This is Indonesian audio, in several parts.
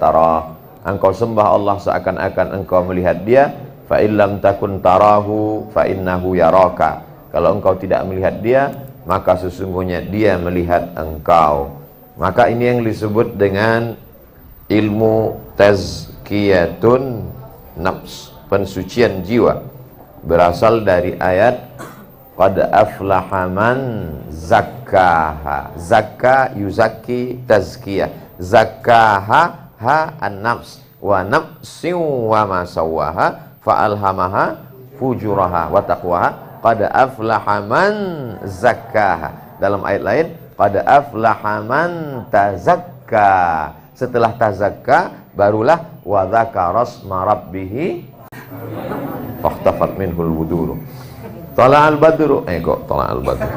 tara. Engkau sembah Allah seakan-akan engkau melihat dia. Fa illam takun tarahu fa innahu yaraka. Kalau engkau tidak melihat dia, maka sesungguhnya dia melihat engkau. Maka ini yang disebut dengan ilmu tazkiyatun nafs, pensucian jiwa, berasal dari ayat qad aflaha man zakkaha. Zakka yuzakki tazkiyah. Zakkaha ha an-nafs wa nafsin wa ma sawwaha fa alhamaha fujuraha wa taqwaha. Qad aflaha man zakkaha. Dalam ayat lain qad aflaha man tazakka. Setelah tazakka barulah wa dzakara asma rabbih fahtafat minhul wuduru. Tala'al badru, kok tala'al badru.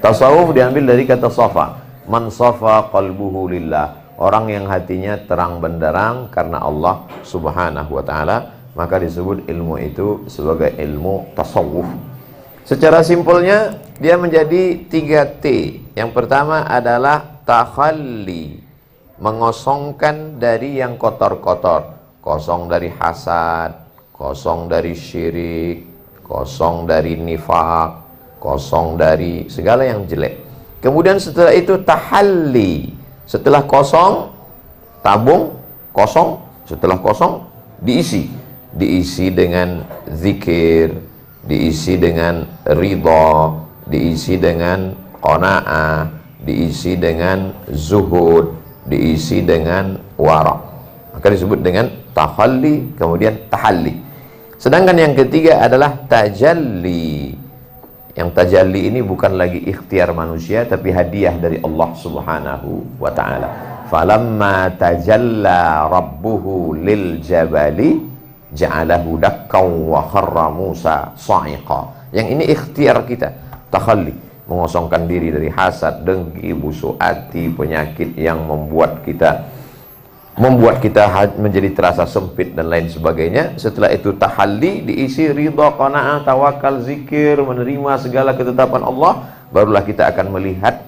Tasawuf diambil dari kata safa. Man safa qalbuhu lillah. Orang yang hatinya terang benderang karena Allah Subhanahu wa ta'ala, maka disebut ilmu itu sebagai ilmu tasawuf. Secara simpelnya dia menjadi 3 T. Yang pertama adalah takhalli, mengosongkan dari yang kotor-kotor. Kosong dari hasad, kosong dari syirik, kosong dari nifak, kosong dari segala yang jelek. Kemudian setelah itu tahalli. Setelah kosong, tabung, kosong. Setelah kosong, diisi. Diisi dengan zikir, diisi dengan ridha, diisi dengan qanaah, diisi dengan zuhud, diisi dengan wara. Maka disebut dengan takhalli, kemudian tahalli. Sedangkan yang ketiga adalah tajalli. Yang tajalli ini bukan lagi ikhtiar manusia, tapi hadiah dari Allah Subhanahu wa ta'ala. Falamma tajalla rabbuhu lil jabali ja'alahu dakkan wa kharra Musa sa'iqa. Yang ini ikhtiar kita, takhalli, mengosongkan diri dari hasad, dengki, busuk hati, penyakit yang membuat kita menjadi terasa sempit dan lain sebagainya. Setelah itu tahalli, diisi ridha, qanaah, tawakal, zikir, menerima segala ketetapan Allah. Barulah kita akan melihat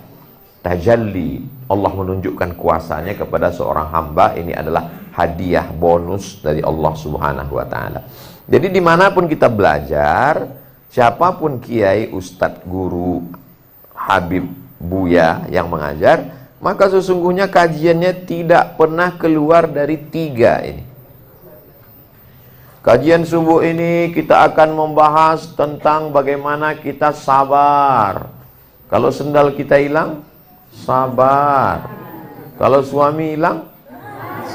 tajalli, Allah menunjukkan kuasanya kepada seorang hamba. Ini adalah hadiah bonus dari Allah Subhanahu wa ta'ala. Jadi dimanapun kita belajar, siapapun kiai, ustadz, guru, habib, buya yang mengajar, maka sesungguhnya kajiannya tidak pernah keluar dari 3 ini. Kajian subuh ini kita akan membahas tentang bagaimana kita sabar. Kalau sendal kita hilang, sabar. Kalau suami hilang,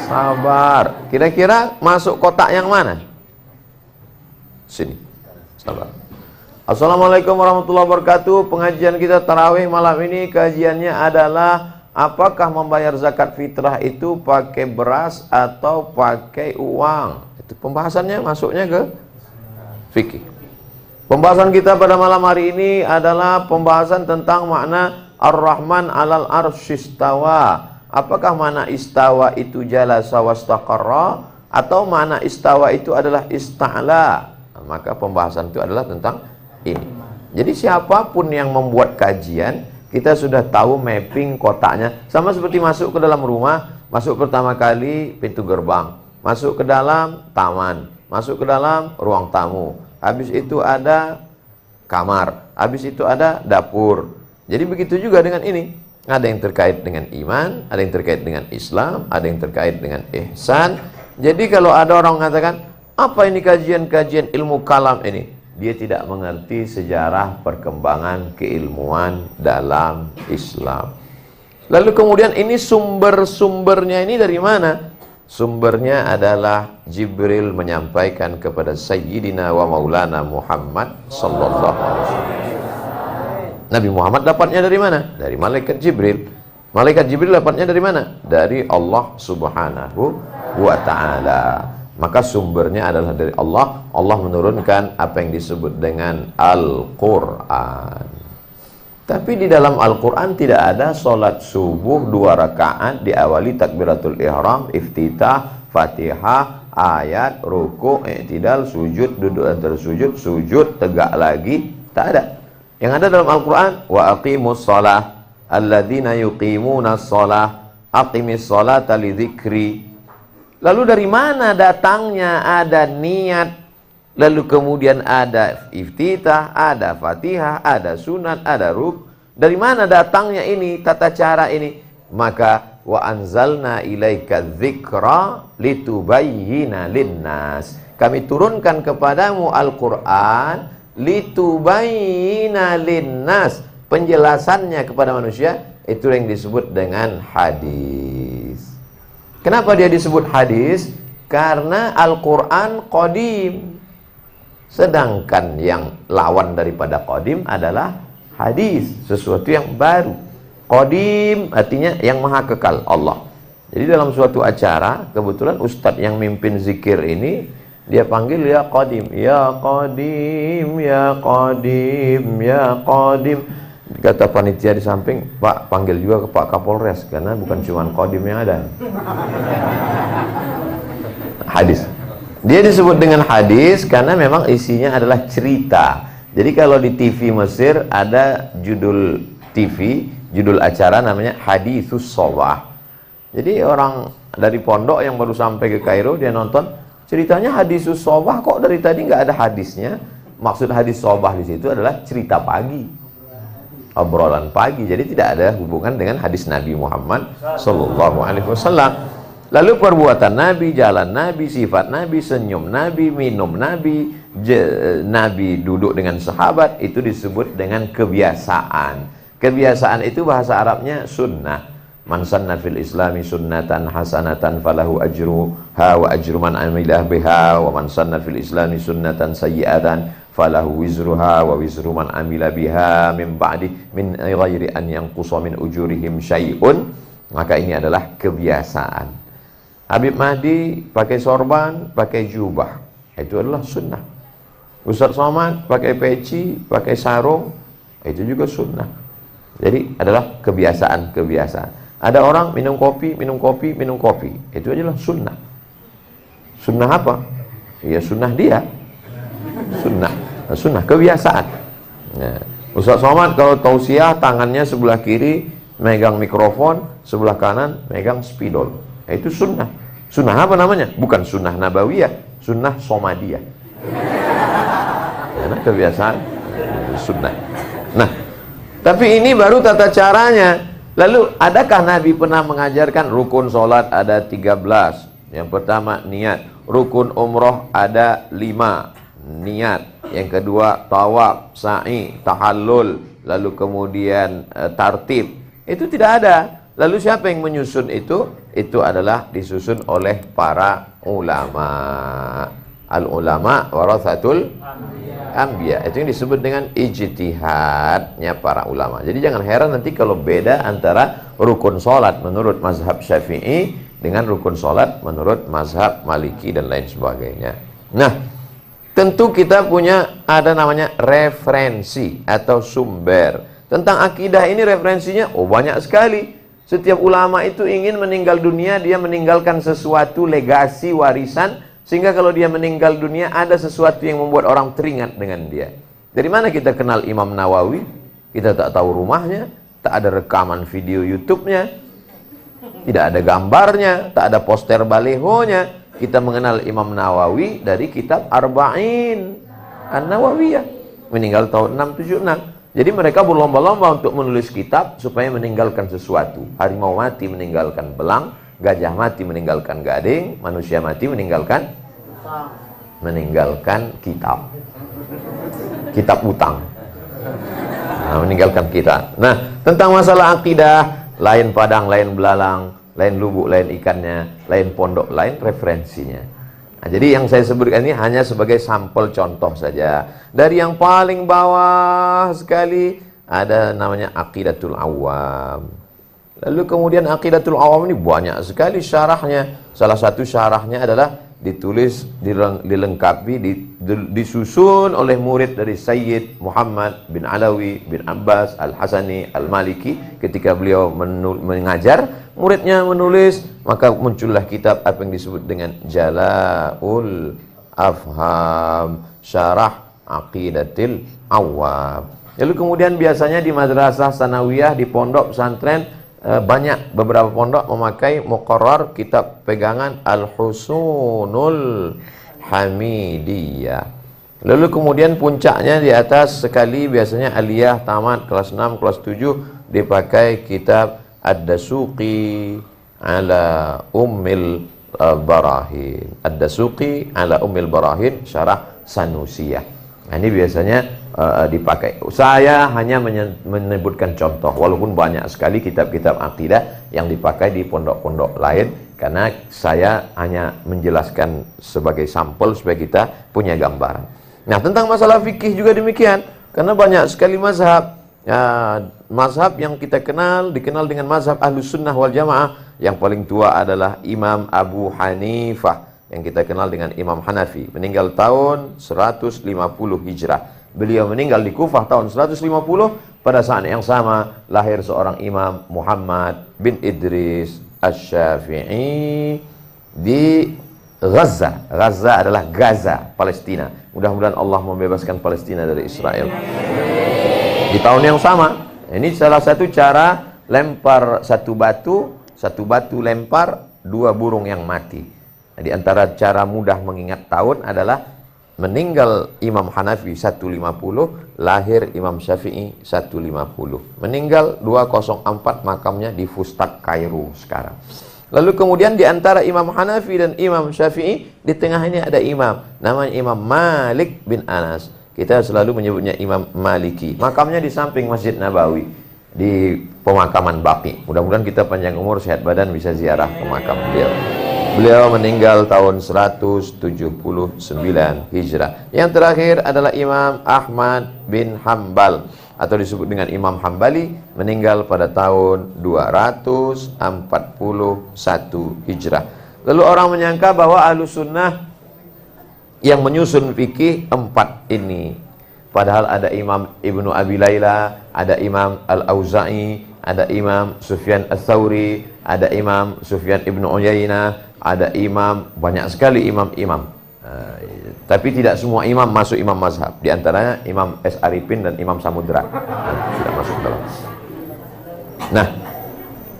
sabar. Kira-kira masuk kotak yang mana? Sini, sabar. Assalamualaikum warahmatullahi wabarakatuh. Pengajian kita tarawih malam ini, kajiannya adalah apakah membayar zakat fitrah itu pakai beras atau pakai uang? Itu pembahasannya, masuknya ke fikih. Pembahasan kita pada malam hari ini adalah pembahasan tentang makna Ar-Rahman 'alal arsyistawa. Apakah makna istawa itu jalasa wastaqarra atau makna istawa itu adalah ista'la? Maka pembahasan itu adalah tentang ini. Jadi siapapun yang membuat kajian, kita sudah tahu mapping kotaknya. Sama seperti masuk ke dalam rumah, masuk pertama kali pintu gerbang, masuk ke dalam taman, masuk ke dalam ruang tamu, habis itu ada kamar, habis itu ada dapur. Jadi begitu juga dengan ini. Ada yang terkait dengan iman, ada yang terkait dengan Islam, ada yang terkait dengan ihsan. Jadi kalau ada orang mengatakan, apa ini kajian-kajian ilmu kalam ini? Dia tidak mengerti sejarah perkembangan keilmuan dalam Islam. Lalu kemudian ini sumber-sumbernya ini dari mana? Sumbernya adalah Jibril menyampaikan kepada Sayyidina wa Maulana Muhammad sallallahu alaihi wasallam. Nabi Muhammad dapatnya dari mana? Dari malaikat Jibril. Malaikat Jibril dapatnya dari mana? Dari Allah Subhanahu wa ta'ala. Maka sumbernya adalah dari Allah. Allah menurunkan apa yang disebut dengan Al-Quran. Tapi di dalam Al-Quran tidak ada sholat subuh 2 rakaat diawali takbiratul ihram, iftitah, fatihah, ayat, ruku', i'tidal, sujud, duduk antara sujud, sujud, tegak lagi. Tak ada. Yang ada dalam Al-Quran, wa aqimus sholah alladzina yuqimunas sholah aqimis sholata lidzikri. Lalu dari mana datangnya ada niat, lalu kemudian ada iftitah, ada fatihah, ada sunat, ada ruk. Dari mana datangnya ini, tata cara ini? Maka wa anzalna ilaika dzikra litubayyina linnas. Kami turunkan kepadamu Al-Qur'an litubayyina linnas. Penjelasannya kepada manusia itu yang disebut dengan hadis. Kenapa dia disebut hadis? Karena Al-Qur'an qadim. Sedangkan yang lawan daripada qadim adalah hadis, sesuatu yang baru. Qadim artinya yang maha kekal, Allah. Jadi dalam suatu acara, kebetulan ustadz yang mimpin zikir ini, dia panggil ya qadim, ya qadim, ya qadim, ya qadim. Kata panitia di samping, Pak, panggil juga ke Pak Kapolres, karena bukan cuma qadim yang ada. Hadis. Dia disebut dengan hadis karena memang isinya adalah cerita. Jadi kalau di TV Mesir ada judul TV, judul acara namanya Haditsus Shawah. Jadi orang dari pondok yang baru sampai ke Kairo, dia nonton ceritanya Haditsus Shawah, kok dari tadi nggak ada hadisnya. Maksud hadis shawah di situ adalah cerita pagi, obrolan pagi. Jadi tidak ada hubungan dengan hadis Nabi Muhammad Sallallahu Alaihi Wasallam. Lalu perbuatan Nabi, jalan Nabi, sifat Nabi, senyum Nabi, minum Nabi, Nabi duduk dengan sahabat, itu disebut dengan kebiasaan. Kebiasaan itu bahasa Arabnya sunnah. Man sanna fil islami sunnatan hasanatan falahu ajruha wa ajru man amilah biha, wa man sanna fil islami sunnatan sayyi'atan falahu wizruha wa wizru man amila biha min ba'di min ghairi an yanqusa min ujurihim syai'un. Maka ini adalah kebiasaan. Habib Mahdi pakai sorban, pakai jubah, itu adalah sunnah. Ustaz Somad pakai peci, pakai sarung, itu juga sunnah. Jadi adalah kebiasaan-kebiasaan. Ada orang minum kopi, itu adalah sunnah. Sunnah apa? Ya sunnah dia. Sunnah kebiasaan. Nah, Ustaz Somad kalau tausiah tangannya sebelah kiri megang mikrofon, sebelah kanan megang spidol. Itu sunnah. Sunnah apa namanya? Bukan sunnah nabawiyah, sunnah somadiyah. Karena kebiasaan sunnah. Nah, tapi ini baru tata caranya. Lalu adakah Nabi pernah mengajarkan rukun sholat ada 13? Yang pertama niat. Rukun umroh ada 5. Niat. Yang kedua tawaf, sa'i, tahallul, lalu kemudian tartib. Itu tidak ada. Lalu siapa yang menyusun itu? Itu adalah disusun oleh para ulama. Al-ulama warathatul anbiya. Itu yang disebut dengan ijtihadnya para ulama. Jadi jangan heran nanti kalau beda antara rukun sholat menurut mazhab Syafi'i dengan rukun sholat menurut mazhab Maliki dan lain sebagainya. Nah, tentu kita punya ada namanya referensi atau sumber. Tentang akidah ini referensinya banyak sekali. Setiap ulama itu ingin meninggal dunia, dia meninggalkan sesuatu legasi, warisan, sehingga kalau dia meninggal dunia ada sesuatu yang membuat orang teringat dengan dia. Dari mana kita kenal Imam Nawawi? Kita tak tahu rumahnya, tak ada rekaman video YouTube-nya, tidak ada gambarnya, tak ada poster balehonya. Kita mengenal Imam Nawawi dari kitab Arba'in An-Nawawiyah, meninggal tahun 676. Jadi mereka berlomba-lomba untuk menulis kitab supaya meninggalkan sesuatu. Harimau mati meninggalkan belang, gajah mati meninggalkan gading, manusia mati meninggalkan kitab. Kitab utang. Nah, meninggalkan kitab. Nah, tentang masalah akidah, lain padang, lain belalang, lain lubuk, lain ikannya, lain pondok, lain referensinya. Nah, jadi yang saya sebutkan ini hanya sebagai sampel contoh saja. Dari yang paling bawah sekali ada namanya Aqidatul Awam. Lalu kemudian Aqidatul Awam ini banyak sekali syarahnya. Salah satu syarahnya adalah ditulis, dilengkapi, disusun oleh murid dari Sayyid Muhammad bin Alawi bin Abbas Al-Hasani Al-Maliki. Ketika beliau mengajar, muridnya menulis, maka muncullah kitab apa yang disebut dengan Jala'ul Afham, Syarah Aqidatil Awam. Lalu kemudian biasanya di madrasah sanawiyah, di pondok pesantren, banyak beberapa pondok memakai muqarrar kitab pegangan Al-Husunul Hamidiyah. Lalu kemudian puncaknya di atas sekali biasanya aliyah tamat kelas 6, kelas 7 dipakai kitab Ad-Dasuqi ala Ummil Barahin. Ad-Dasuqi ala Ummil Barahin syarah Sanusiyah. Nah, ini biasanya dipakai. Saya hanya menyebutkan contoh, walaupun banyak sekali kitab-kitab akidah yang dipakai di pondok-pondok lain, karena saya hanya menjelaskan sebagai sampel supaya kita punya gambaran. Nah, tentang masalah fikih juga demikian, karena banyak sekali mazhab. Ya, mazhab yang kita dikenal dengan mazhab Ahlus Sunnah wal Jamaah. Yang paling tua adalah Imam Abu Hanifah, yang kita kenal dengan Imam Hanafi, meninggal tahun 150 Hijrah. Beliau meninggal di Kufah tahun 150. Pada saat yang sama lahir seorang Imam Muhammad bin Idris Asy-Syafi'i di Gaza. Gaza adalah Gaza, Palestina. Mudah-mudahan Allah membebaskan Palestina dari Israel. Di tahun yang sama, ini salah satu cara lempar satu batu lempar dua burung yang mati. Nah, di antara cara mudah mengingat tahun adalah meninggal Imam Hanafi 150, lahir Imam Syafi'i 150. Meninggal 204, makamnya di Fustat, Kairo sekarang. Lalu kemudian di antara Imam Hanafi dan Imam Syafi'i, di tengah ini ada imam, namanya Imam Malik bin Anas. Kita selalu menyebutnya Imam Maliki. Makamnya di samping Masjid Nabawi, di pemakaman Baqi. Mudah-mudahan kita panjang umur, sehat badan, bisa ziarah ke makam beliau. Beliau meninggal tahun 179 Hijrah. Yang terakhir adalah Imam Ahmad bin Hambal, atau disebut dengan Imam Hambali, meninggal pada tahun 241 Hijrah. Lalu orang menyangka bahwa Ahlus Sunnah yang menyusun fikih 4 ini. Padahal ada Imam Ibnu Abi Layla, ada Imam Al-Auza'i, ada Imam Sufyan Ats-Tsauri, ada Imam Sufyan Ibnu Uyainah, ada imam, banyak sekali imam-imam. Tapi tidak semua imam masuk imam mazhab. Di antaranya Imam S. Arifin dan Imam Samudra sudah masuk dalam. Nah,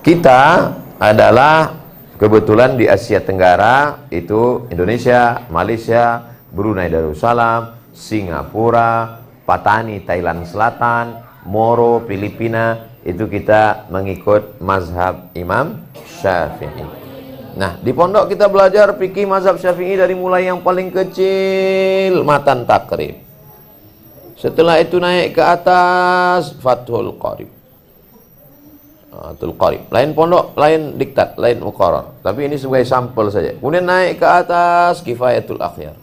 kita adalah kebetulan di Asia Tenggara, itu Indonesia, Malaysia, Brunei Darussalam, Singapura, Patani Thailand Selatan, Moro Filipina, itu kita mengikut mazhab Imam Syafi'i. Nah, di pondok kita belajar fikih mazhab Syafi'i dari mulai yang paling kecil, matan takrib. Setelah itu naik ke atas, Fathul Qarib. Fathul Qarib. Lain pondok, lain diktat, lain muqarrar. Tapi ini sebagai sampel saja. Kemudian naik ke atas, Kifayatul Akhyar.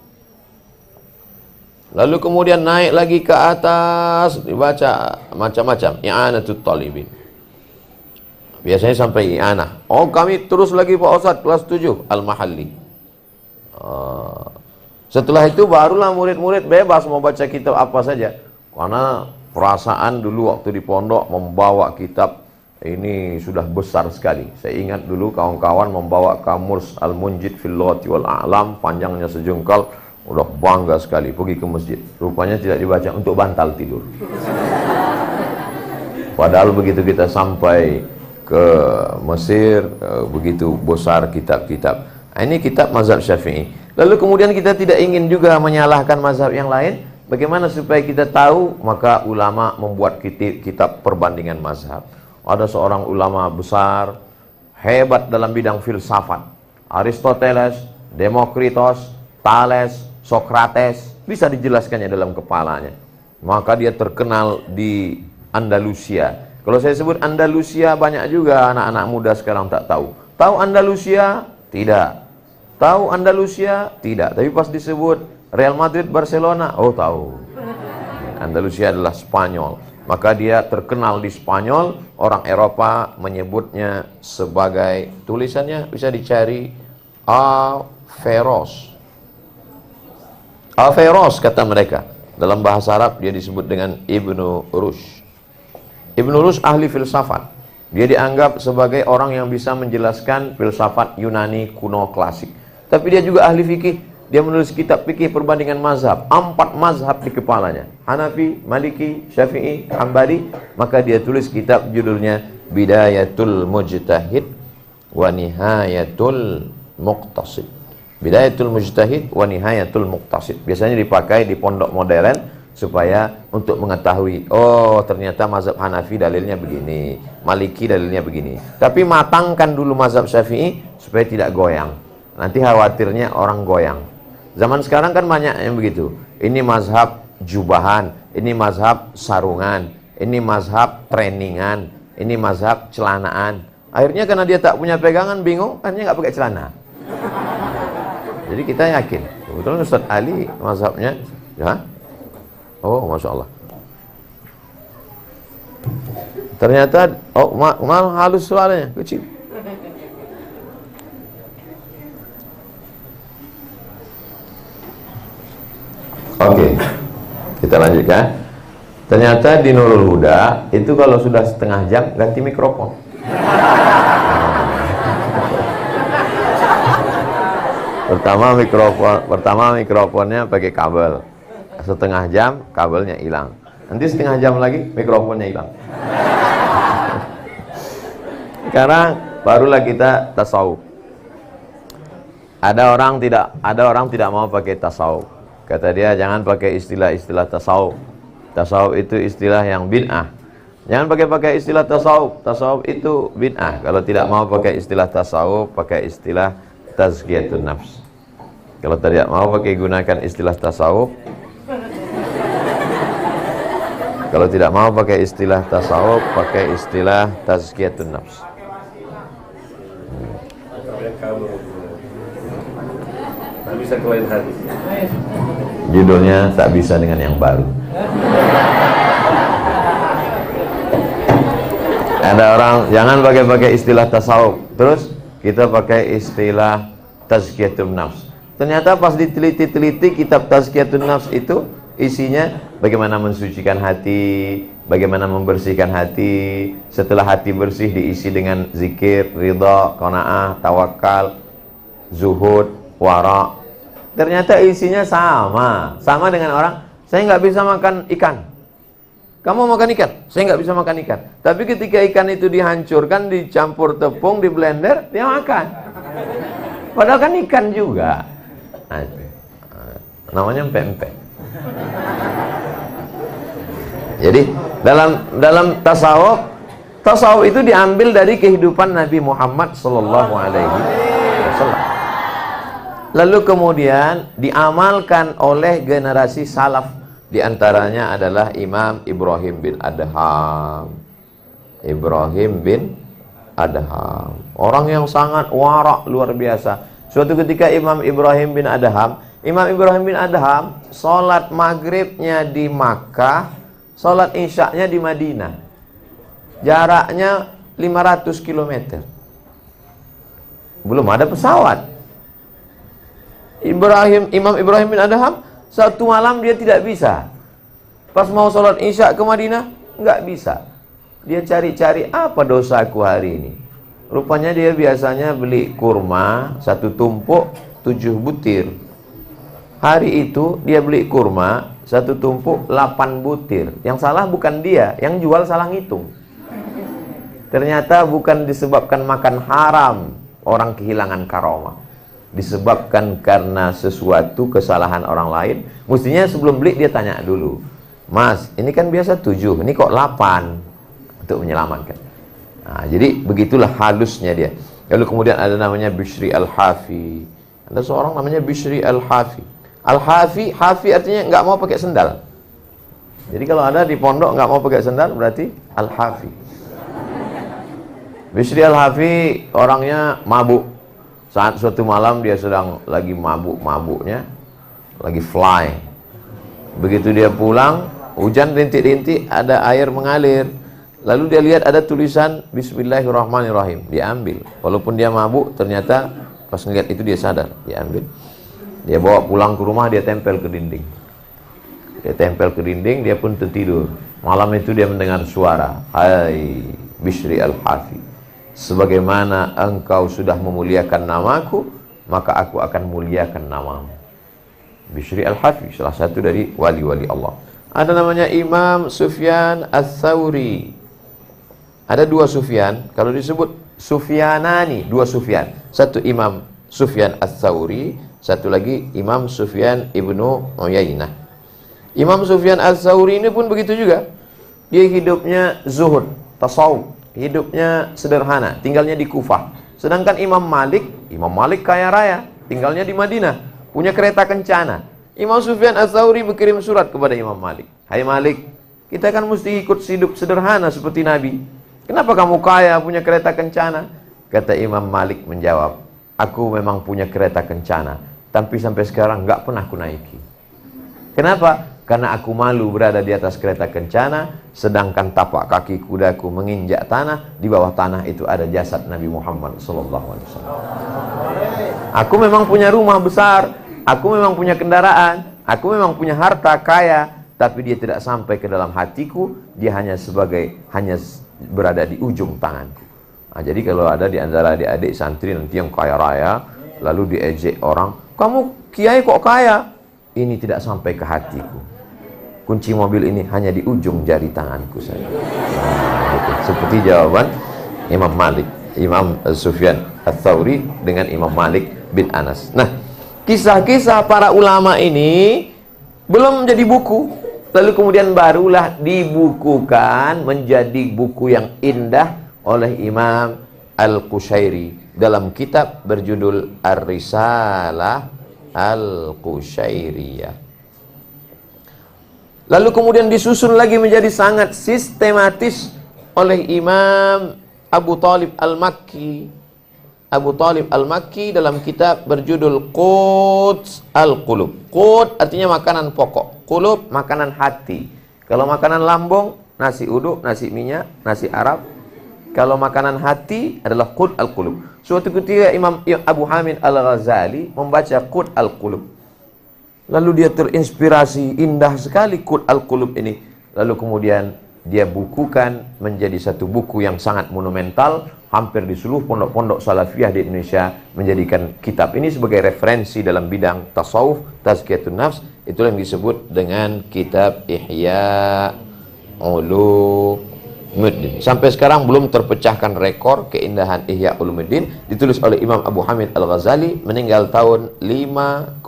Lalu kemudian naik lagi ke atas, dibaca macam-macam, I'anatul Talibin. Biasanya sampai i'anah. Oh, kami terus lagi Pak Ustadz, kelas 7 Al-Mahalli. Setelah itu barulah murid-murid bebas mau baca kitab apa saja. Karena perasaan dulu waktu di pondok membawa kitab ini sudah besar sekali. Saya ingat dulu kawan-kawan membawa Kamus Al-Munjid fil Lughati wal A'lam, panjangnya sejengkal, udah bangga sekali pergi ke masjid. Rupanya tidak dibaca, untuk bantal tidur. Padahal begitu kita sampai ke Mesir, begitu besar kitab-kitab. Ini kitab mazhab Syafi'i. Lalu kemudian kita tidak ingin juga menyalahkan mazhab yang lain. Bagaimana supaya kita tahu? Maka ulama membuat kitab perbandingan mazhab. Ada seorang ulama besar, hebat dalam bidang filsafat, Aristoteles, Demokritos, Thales, Sokrates, bisa dijelaskannya dalam kepalanya. Maka dia terkenal di Andalusia. Kalau saya sebut Andalusia, banyak juga anak-anak muda sekarang tak tahu. Tahu Andalusia? Tidak. Tahu Andalusia? Tidak. Tapi pas disebut Real Madrid, Barcelona, oh tahu. Andalusia adalah Spanyol. Maka dia terkenal di Spanyol. Orang Eropa menyebutnya sebagai, tulisannya bisa dicari, Averroes. Averroes kata mereka. Dalam bahasa Arab dia disebut dengan Ibnu Rushd. Ibnu Rushd ahli filsafat. Dia dianggap sebagai orang yang bisa menjelaskan filsafat Yunani kuno klasik. Tapi dia juga ahli fikih. Dia menulis kitab fikih perbandingan mazhab. 4 mazhab di kepalanya. Hanafi, Maliki, Syafi'i, Hambali. Maka dia tulis kitab judulnya bidayatul mujtahid wa nihayatul muqtasid. Bidayatul mujtahid wa nihayatul muqtasid. Biasanya dipakai di pondok modern supaya untuk mengetahui, oh ternyata mazhab Hanafi dalilnya begini, Maliki dalilnya begini. Tapi matangkan dulu mazhab Syafi'i supaya tidak goyang. Nanti khawatirnya orang goyang. Zaman sekarang kan banyak yang begitu. Ini mazhab jubahan, ini mazhab sarungan, ini mazhab trainingan, ini mazhab celanaan. Akhirnya karena dia tak punya pegangan, bingung, akhirnya nggak pakai celana. Jadi kita yakin, kebetulan Ustaz Ali mazhabnya, ya. Oh, Masya Allah. Ternyata, oh, mal halus suaranya, kecil. Oke, kita lanjutkan. Ternyata di Nurul Huda itu kalau sudah setengah jam ganti mikrofon. Pertama mikrofonnya pakai kabel. Setengah jam kabelnya hilang. Nanti setengah jam lagi mikrofonnya hilang. Sekarang barulah kita tasawuf. Ada orang tidak mau pakai tasawuf. Kata dia jangan pakai istilah-istilah tasawuf. Tasawuf itu istilah yang bid'ah. Jangan pakai istilah tasawuf. Tasawuf itu bid'ah. Kalau tidak mau pakai istilah tasawuf, pakai istilah tazkiyatun nafs. Kalau tidak mau gunakan istilah tasawuf, kalau tidak mau pakai istilah tasawuf, pakai istilah tazkiyatun nafs. Tak bisa ke lain hati. Judulnya tak bisa dengan yang baru. Ada orang jangan pakai istilah tasawuf, terus kita pakai istilah tazkiyatun nafs. Ternyata pas diteliti-teliti kitab tazkiyatun nafs itu isinya bagaimana mensucikan hati, bagaimana membersihkan hati. Setelah hati bersih diisi dengan zikir, ridha, qanaah, tawakal, zuhud, wara. Ternyata isinya sama dengan orang, saya nggak bisa makan ikan. Kamu makan ikan? Saya nggak bisa makan ikan. Tapi ketika ikan itu dihancurkan, dicampur tepung, di blender, dia makan. Padahal kan ikan juga. Nah, namanya empek-empek. Jadi dalam tasawuf itu diambil dari kehidupan Nabi Muhammad sallallahu alaihi wasallam. Lalu kemudian diamalkan oleh generasi salaf. Di antaranya adalah Imam Ibrahim bin Adham. Ibrahim bin Adham, orang yang sangat warak luar biasa. Suatu ketika Imam Ibrahim bin Adham sholat maghribnya di Makkah, sholat isyaknya di Madinah. Jaraknya 500 km. Belum ada pesawat. Imam Ibrahim bin Adham satu malam dia tidak bisa. Pas mau sholat isya ke Madinah, nggak bisa. Dia cari-cari apa dosaku hari ini. Rupanya dia biasanya beli kurma satu tumpuk 7 butir. Hari itu dia beli kurma satu tumpuk 8 butir. Yang salah bukan dia, yang jual salah ngitung. Ternyata bukan disebabkan makan haram orang kehilangan karomah, disebabkan karena sesuatu kesalahan orang lain. Mestinya sebelum beli dia tanya dulu, Mas, ini kan biasa 7, ini kok 8, untuk menyelamatkan. Nah, jadi begitulah halusnya dia. Lalu kemudian ada namanya Bishri Al-Hafi. Ada seorang namanya Bishri Al-Hafi. Al-Hafi, Hafi artinya nggak mau pakai sendal. Jadi kalau ada di pondok nggak mau pakai sendal berarti Al-Hafi. Bishri Al-Hafi orangnya mabuk. Saat suatu malam dia sedang lagi mabuk-mabuknya, lagi fly. Begitu dia pulang, hujan rintik-rintik, ada air mengalir. Lalu dia lihat ada tulisan Bismillahirrahmanirrahim, diambil. Walaupun dia mabuk, ternyata pas ngeliat itu dia sadar, diambil. Dia bawa pulang ke rumah, dia tempel ke dinding. Dia pun tertidur. Malam itu dia mendengar suara, hai Bishri Al-Hafi, sebagaimana engkau sudah memuliakan namaku, maka aku akan muliakan namamu. Bishri Al-Hafi, salah satu dari wali-wali Allah. Ada namanya Imam Sufyan Ats-Tsauri. Ada dua Sufyan, kalau disebut Sufyanani, dua Sufyan. Satu Imam Sufyan Ats-Tsauri, satu lagi Imam Sufyan Ibnu Uyainah. Imam Sufyan Ats-Tsauri ini pun begitu juga. Dia hidupnya zuhud, tasawuf, hidupnya sederhana, tinggalnya di Kufah. Sedangkan Imam Malik kaya raya, tinggalnya di Madinah, punya kereta kencana. Imam Sufyan Ats-Tsauri berkirim surat kepada Imam Malik. Hai Malik, kita kan mesti ikut hidup sederhana seperti Nabi. Kenapa kamu kaya, punya kereta kencana? Kata Imam Malik menjawab, aku memang punya kereta kencana, tapi sampai sekarang nggak pernah aku naiki. Kenapa? Karena aku malu berada di atas kereta kencana, sedangkan tapak kaki kudaku menginjak tanah, di bawah tanah itu ada jasad Nabi Muhammad SAW. Aku memang punya rumah besar, aku memang punya kendaraan, aku memang punya harta kaya, tapi dia tidak sampai ke dalam hatiku, dia hanya berada di ujung tanganku. Nah, jadi kalau ada di antara adik-adik santri nanti yang kaya raya, lalu diejek orang, kamu kiai kok kaya? Ini tidak sampai ke hatiku. Kunci mobil ini hanya di ujung jari tanganku saja. Nah, gitu. Seperti jawaban Imam Malik, Imam Sufyan Ats-Tsauri dengan Imam Malik bin Anas. Nah, kisah-kisah para ulama ini belum jadi buku, lalu kemudian barulah dibukukan menjadi buku yang indah oleh Imam Al-Qushairi dalam kitab berjudul Ar-Risalah Al-Qushairiyah. Lalu kemudian disusun lagi menjadi sangat sistematis oleh Imam Abu Talib Al-Makki. Abu Talib Al-Makki dalam kitab berjudul Quds Al-Qulub. Qud artinya makanan pokok, qulub makanan hati. Kalau makanan lambung, nasi uduk, nasi minyak, nasi Arab. Kalau makanan hati adalah Qud Al-Qulub. Suatu ketika Imam Abu Hamid Al-Ghazali membaca Qud Al-Qulub. Lalu dia terinspirasi, indah sekali Qud Al-Qulub ini. Lalu kemudian dia bukukan menjadi satu buku yang sangat monumental, hampir di seluruh pondok-pondok salafiyah di Indonesia menjadikan kitab ini sebagai referensi dalam bidang tasawuf, tazkiyatun nafs. Itulah yang disebut dengan kitab Ihya Ulumuddin. Sampai sekarang belum terpecahkan rekor keindahan Ihya Ulumuddin, ditulis oleh Imam Abu Hamid Al-Ghazali, meninggal tahun 505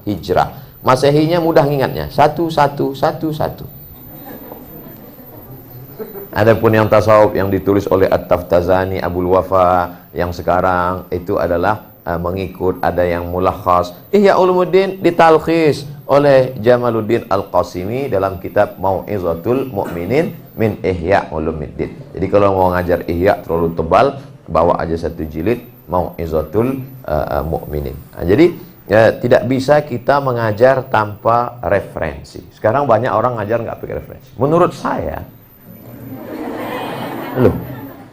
Hijrah. Masehinya mudah ingatnya, 1111. Adapun yang tasawuf yang ditulis oleh At-Taftazani Abul Wafa yang sekarang itu adalah mengikut, ada yang mulakhas. Ihya Ulumuddin ditalkhis oleh Jamaluddin Al-Qasimi dalam kitab Mau'izatul Mu'minin min Ihya Ulumuddin. Jadi kalau mau ngajar Ihya terlalu tebal, bawa aja satu jilid Mau'izatul Mu'minin. Nah, jadi tidak bisa kita mengajar tanpa referensi. Sekarang banyak orang ngajar nggak pakai referensi. Menurut saya, loh,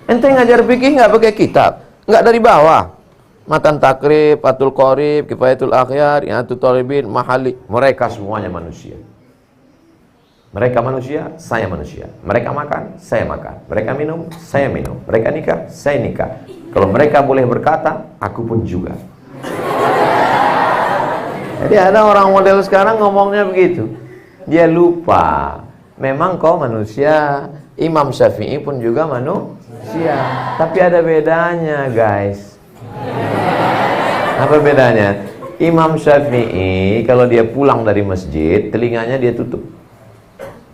ente ngajar fikih nggak pakai kitab, nggak dari bawah. Matan Takrib, Fathul Qorib, Kifayatul Akhyar, Inatul Talibin, Mahali. Mereka semuanya manusia. Mereka manusia, saya manusia. Mereka makan, saya makan. Mereka minum, saya minum. Mereka nikah, saya nikah. Kalau mereka boleh berkata, aku pun juga. Jadi ada orang model sekarang ngomongnya begitu. Dia lupa, memang kau manusia. Imam Syafi'i pun juga manusia. Tapi ada bedanya, guys. Apa bedanya? Imam Syafi'i kalau dia pulang dari masjid, telinganya dia tutup.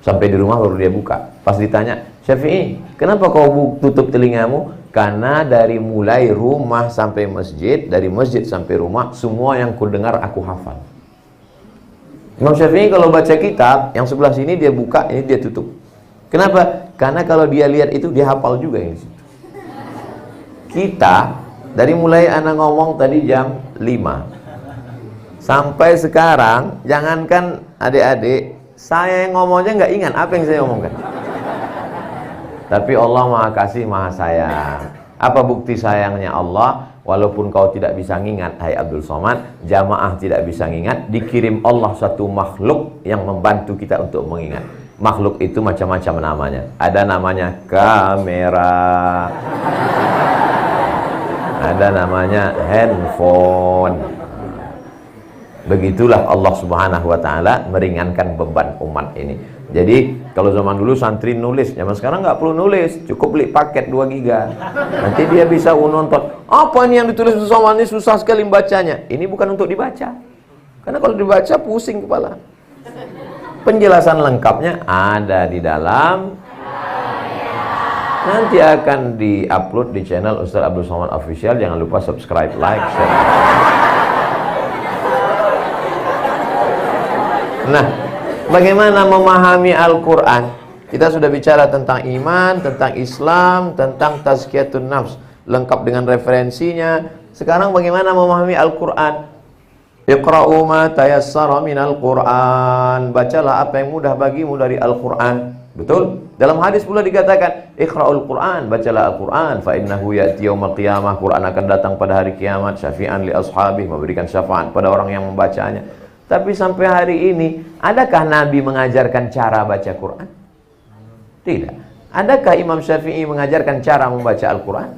Sampai di rumah baru dia buka. Pas ditanya, Syafi'i, kenapa kau tutup telingamu? Karena dari mulai rumah sampai masjid, dari masjid sampai rumah, semua yang ku dengar aku hafal. Imam Syafi'i kalau baca kitab, yang sebelah sini dia buka, ini dia tutup. Kenapa? Karena kalau dia lihat itu, dia hafal juga yang di situ. Kita dari mulai anak ngomong tadi jam 5 sampai sekarang, jangankan adik-adik, saya yang ngomongnya nggak ingat apa yang saya ngomongkan. Tapi Allah Maha Kasih, Maha Sayang. Apa bukti sayangnya Allah? Walaupun kau tidak bisa ngingat, hai Abdul Somad, jamaah tidak bisa ngingat, dikirim Allah satu makhluk yang membantu kita untuk mengingat. Makhluk itu macam-macam namanya. Ada namanya kamera, ada namanya handphone, Begitulah Allah Subhanahu wa taala meringankan beban umat ini. Jadi kalau zaman dulu santri nulis, zaman sekarang nggak perlu nulis, cukup beli paket 2 giga. Nanti dia bisa nonton. Apa ini yang ditulis bersama ini, susah sekali membacanya. Ini bukan untuk dibaca. Karena kalau dibaca pusing kepala. Penjelasan lengkapnya ada di dalam. Nanti akan di-upload di channel Ustaz Abdul Somad Official. Jangan lupa subscribe, like, share. Nah, bagaimana memahami Al-Quran? Kita sudah bicara tentang iman, tentang Islam, tentang tazkiyatun nafs, lengkap dengan referensinya. Sekarang bagaimana memahami Al-Quran? Iqra'u ma tayassara minal Qur'an. Bacalah apa yang mudah bagimu dari Al-Quran. Betul? Dalam hadis pula dikatakan, Iqra'ul Qur'an, bacalah Al-Quran, fa innahu ya'ti yaumil qiyamah. Quran akan datang pada hari kiamat, syafi'an li ashabih, memberikan syafaat pada orang yang membacanya. Tapi sampai hari ini, adakah Nabi mengajarkan cara baca Quran? Tidak. Adakah Imam Syafi'i mengajarkan cara membaca Al-Quran?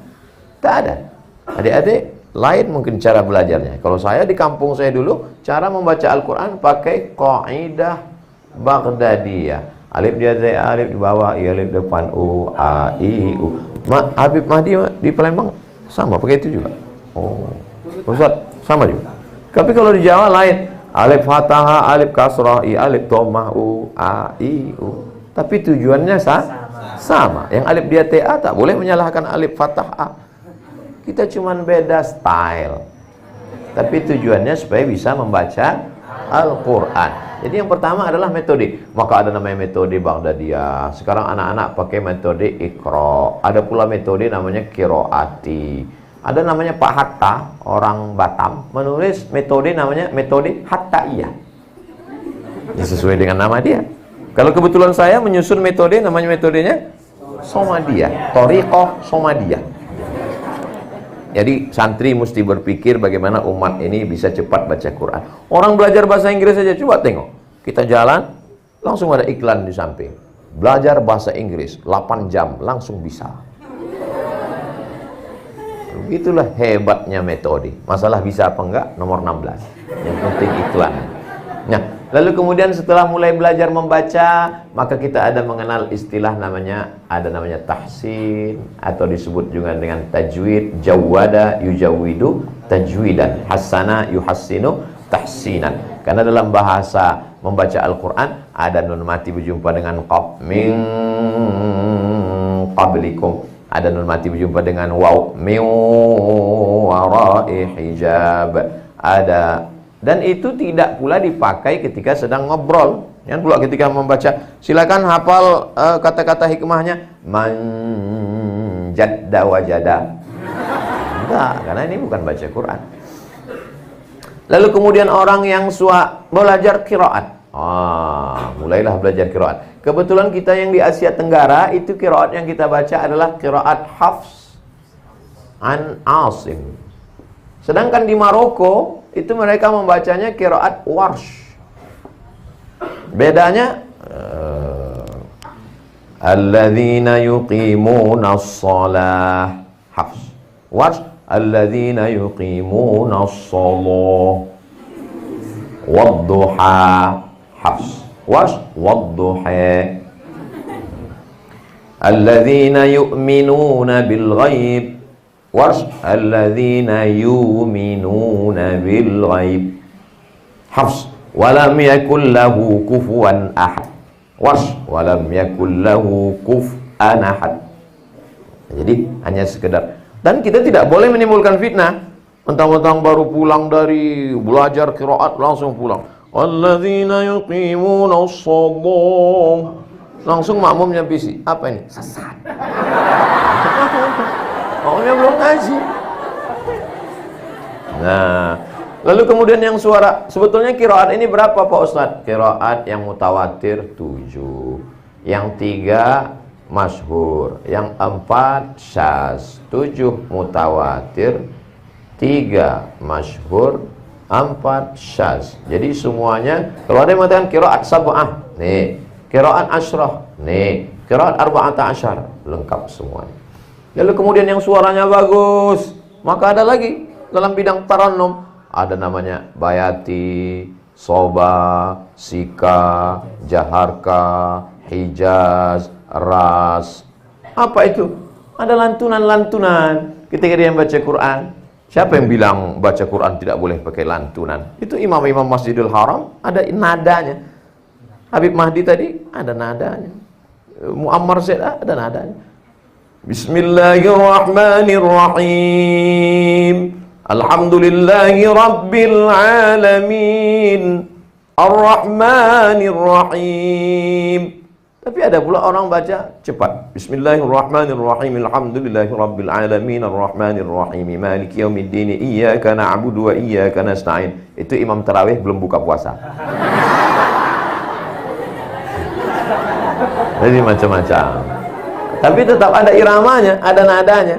Tak ada. Adik-adik, lain mungkin cara belajarnya. Kalau saya di kampung saya dulu, cara membaca Al-Quran pakai qaidah Baghdadiyah. Alif di atas, alif di bawah, i alif depan, u, a, i, u. Habib Mahdi di Palembang sama, pakai itu juga. Oh, Ustaz, sama juga. Tapi kalau di Jawa lain. Alif fathah, alif kasrah, i alif dhammah, u, a, i, u. Tapi tujuannya sama. Yang alif dia ta tak boleh menyalahkan alif fathah a. Kita cuman beda style. Tapi tujuannya supaya bisa membaca Al-Quran. Jadi yang pertama adalah metode. Maka ada namanya metode Baghdadiyah. Sekarang anak-anak pakai metode Iqra. Ada pula metode namanya Qiraati. Ada namanya Pak Hatta, orang Batam, menulis metode namanya metode Hattaiyah. Ya, sesuai dengan nama dia. Kalau kebetulan saya menyusun metode, namanya metodenya Somadiyah, Thariqah Somadiyah. Jadi santri mesti berpikir bagaimana umat ini bisa cepat baca Quran. Orang belajar bahasa Inggris saja, coba tengok. Kita jalan, langsung ada iklan di samping. Belajar bahasa Inggris 8 jam, langsung bisa. Itulah hebatnya metode. Masalah bisa apa enggak, nomor 16. Yang penting iklan. Nah, lalu kemudian setelah mulai belajar membaca, maka kita ada mengenal istilah namanya tahsin, atau disebut juga dengan tajwid. Jawwada yujawwidu tajwidan, hassana yuhassinu tahsinan. Karena dalam bahasa membaca Al-Quran ada nun mati berjumpa dengan qaf, min qablikum. Ada nun mati berjumpa dengan waw, min wara'i hijab. Ada, dan itu tidak pula dipakai ketika sedang ngobrol. Yang pula ketika membaca, silakan hafal kata-kata hikmahnya. Man jadda wajada. Enggak, karena ini bukan baca Quran. Lalu kemudian orang yang belajar qiraat. Mulailah belajar qiraat. Kebetulan kita yang di Asia Tenggara, itu qiraat yang kita baca adalah qiraat Hafs an Asim. Sedangkan di Maroko, itu mereka membacanya qiraat Warsh. Bedanya alladzina yuqimuna shalah Hafs. Warsh alladzina yuqimuna shalah. Wadduha Hafs. Warsh wadduha. Alladzina yu'minuna bil ghaib. Warsh alladzina yu'minuna bil ghaib. Hafs walam yakul lahu kufuwan ahad. Warsh walam yakul lahu kufuwan ahad. Jadi hanya sekedar. Dan kita tidak boleh menimbulkan fitnah. Mentang-mentang baru pulang dari belajar qiraat langsung pulang. Alladzina yuqimuna shalah. Langsung makmumnya bisi. Apa ini? Sesat. Makmumnya belum ngaji. Nah, lalu kemudian yang suara, sebetulnya qiraat ini berapa Pak Ustadz? Qiraat yang mutawatir 7, yang 3 masyhur, yang 4 syaz, 7 mutawatir, 3 masyhur, 4 syaz. Jadi semuanya, kalau ada yang mengatakan qiraat sab'ah, nih, qiraat asyrah, nih, qiraat arba'ata asyar, lengkap semuanya. Lalu kemudian yang suaranya bagus, maka ada lagi dalam bidang tarannum, Ada namanya Bayati, Soba, Sika, Jaharka, Hijaz, Ras. Apa itu? Ada lantunan-lantunan ketika dia membaca Quran. Siapa yang bilang baca Quran tidak boleh pakai lantunan? Itu imam-imam Masjidil Haram ada nadanya. Habib Mahdi tadi ada nadanya. Muammar Zaid ada nadanya. Bismillahirrahmanirrahim. Alhamdulillahi rabbil alamin. Ar-Rahmanir-Rahim. Tapi ada pula orang baca cepat. Bismillahirrahmanirrahim. Alhamdulillahi rabbil alamin. Ar-Rahmanir-Rahim. Maliki yaumiddin. Iyyaka na'budu wa iyyaka nasta'in. Itu imam tarawih belum buka puasa. Jadi macam-macam. Tapi tetap ada iramanya, ada nadanya.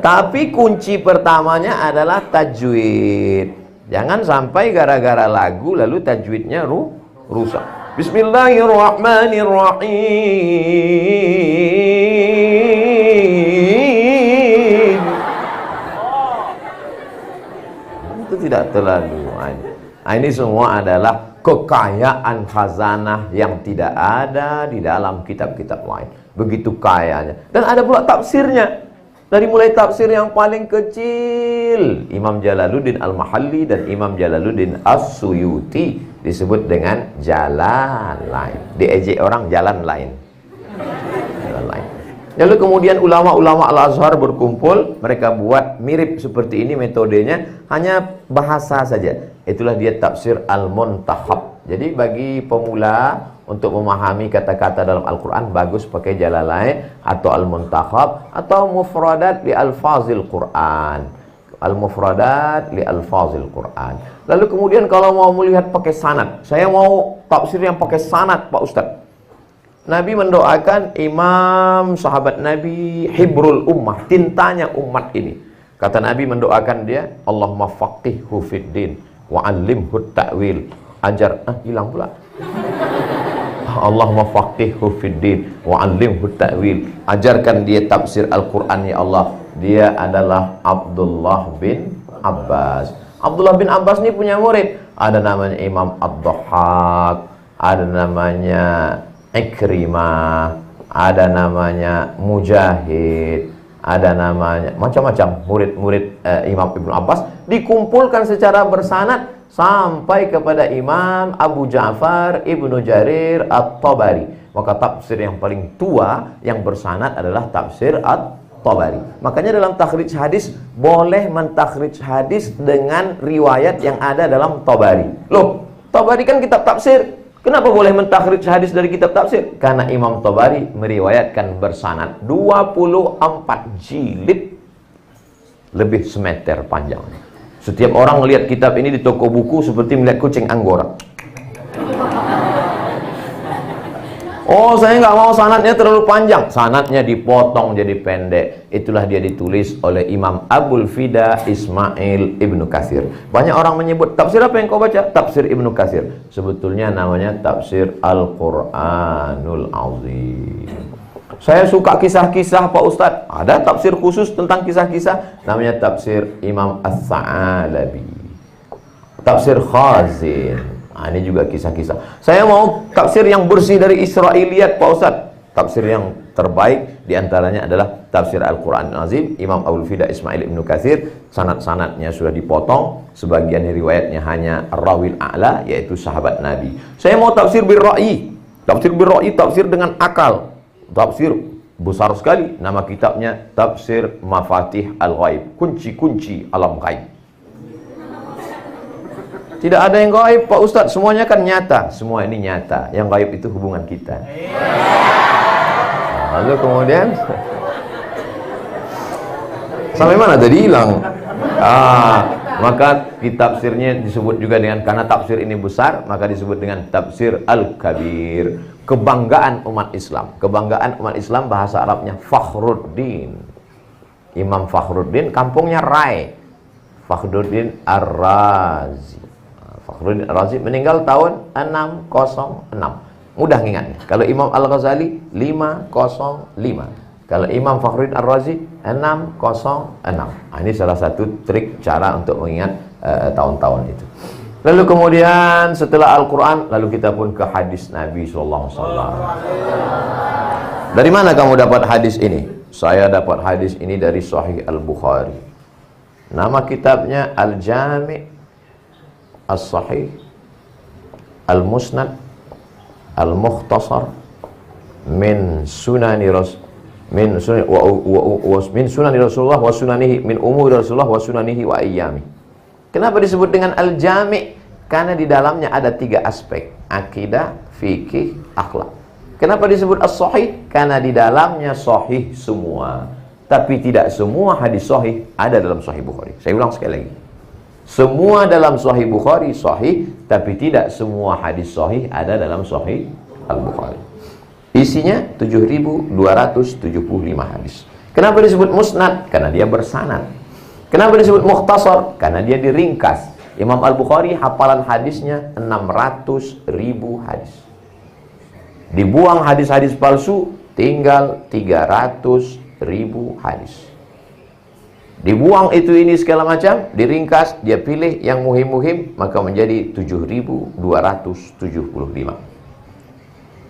Tapi kunci pertamanya adalah tajwid. Jangan sampai gara-gara lagu lalu tajwidnya rusak. Bismillahirrahmanirrahim. Itu tidak terlalu. Ini semua adalah kekayaan khazanah yang tidak ada di dalam kitab-kitab lain. Begitu kayanya. Dan ada pula tafsirnya. Dari mulai tafsir yang paling kecil, Imam Jalaluddin Al-Mahalli dan Imam Jalaluddin As-Suyuti disebut dengan jalan lain. Diejek orang jalan lain. Jalan lain. Lalu kemudian ulama-ulama Al-Azhar berkumpul, mereka buat mirip seperti ini metodenya, hanya bahasa saja. Itulah dia tafsir Al-Muntakhab. Jadi bagi pemula untuk memahami kata-kata dalam Al-Quran bagus pakai Jalalain atau Al-Muntakhab atau Mufradat li Alfazil Quran. Al-Mufradat li Alfazil Quran. Lalu kemudian kalau mau melihat pakai sanad, saya mau tafsir yang pakai sanad Pak Ustadz. Nabi mendoakan imam sahabat Nabi Hibrul Ummah, tintanya umat ini. Kata Nabi mendoakan dia, Allahumma faqihhu fid din wa 'allimhu ta'wil. Ajar, hilang pula. Allahumma faqihhu fid din wa 'allimhu ta'wil. Ajarkan dia tafsir Al-Qur'an ya Allah. Dia adalah Abdullah bin Abbas. Abdullah bin Abbas ini punya murid. Ada namanya Imam Ad-Dhahhak, ada namanya Ikrimah, ada namanya Mujahid, ada namanya macam-macam murid-murid Imam Ibnu Abbas dikumpulkan secara bersanad sampai kepada Imam Abu Ja'far Ibnu Jarir At-Tabari. Maka tafsir yang paling tua yang bersanad adalah tafsir At-Tabari. Makanya dalam takhrij hadis boleh mentakhrij hadis dengan riwayat yang ada dalam Tabari. Loh, Tabari kan kitab tafsir. Kenapa boleh mentakhrij hadis dari kitab tafsir? Karena Imam Tabari meriwayatkan bersanad 24 jilid, lebih semeter panjang. Setiap orang melihat kitab ini di toko buku seperti melihat kucing Anggora. Oh, saya nggak mau sanadnya terlalu panjang. Sanadnya dipotong jadi pendek. Itulah dia ditulis oleh Imam Abul Fida Ismail Ibnu Katsir. Banyak orang menyebut, tafsir apa yang kau baca? Tafsir Ibnu Katsir. Sebetulnya namanya tafsir Al-Quranul Azim. Saya suka kisah-kisah Pak Ustadz. Ada tafsir khusus tentang kisah-kisah, namanya tafsir Imam As-Sa'alabi, tafsir Khazin. Ini juga kisah-kisah. Saya mau tafsir yang bersih dari Israiliyat Pak Ustadz. Tafsir yang terbaik diantaranya adalah tafsir Al-Quran Azim Imam Abul Fida Ismail Ibnu Katsir. Sanad-sanadnya sudah dipotong, sebagian riwayatnya hanya Rawil A'la, yaitu sahabat Nabi. Saya mau tafsir birra'i. Tafsir birra'i, tafsir dengan akal. Tafsir besar sekali. Nama kitabnya Tafsir Mafatih Al-Ghaib, kunci-kunci alam ghaib. Tidak ada yang gaib Pak Ustadz, semuanya kan nyata. Semua ini nyata, yang gaib itu hubungan kita. Lalu kemudian sampai mana tadi hilang? Maka tafsirnya disebut juga dengan, karena tafsir ini besar, maka disebut dengan tafsir Al-Kabir. Kebanggaan umat Islam. Kebanggaan umat Islam bahasa Arabnya Fakhruddin. Imam Fakhruddin, kampungnya Rai. Fakhruddin Ar-Razi. Fakhruddin Ar-Razi meninggal tahun 606. Mudah ingatnya. Kalau Imam Al-Ghazali 505. Kalau Imam Fakhruddin Ar-Razi 606. Ini salah satu trik cara untuk mengingat tahun-tahun itu. Lalu kemudian setelah Al-Quran, lalu kita pun ke hadis Nabi SAW. Dari mana kamu dapat hadis ini? Saya dapat hadis ini dari Sahih Al-Bukhari. Nama kitabnya Al-Jami' As-Sahih Al-Musnad Al-Mukhtasar min sunani Rasulullah wa sunanihi, min umuri Rasulullah wa sunanihi wa ayyami. Kenapa disebut dengan Al-Jami'? Karena di dalamnya ada 3 aspek: akidah, fikih, akhlak. Kenapa disebut As-Sahih? Karena di dalamnya sahih semua. Tapi tidak semua hadis sahih ada dalam Sahih Bukhari. Saya ulang sekali lagi. Semua dalam Sahih Bukhari sahih, tapi tidak semua hadis sahih ada dalam Sahih Al-Bukhari. Isinya 7.275 hadis. Kenapa disebut musnad? Karena dia bersanad. Kenapa disebut mukhtasar? Karena dia diringkas. Imam Al-Bukhari hafalan hadisnya 600.000 hadis. Dibuang hadis-hadis palsu, tinggal 300.000 hadis. Dibuang itu ini segala macam, diringkas, dia pilih yang muhim-muhim, maka menjadi 7.275.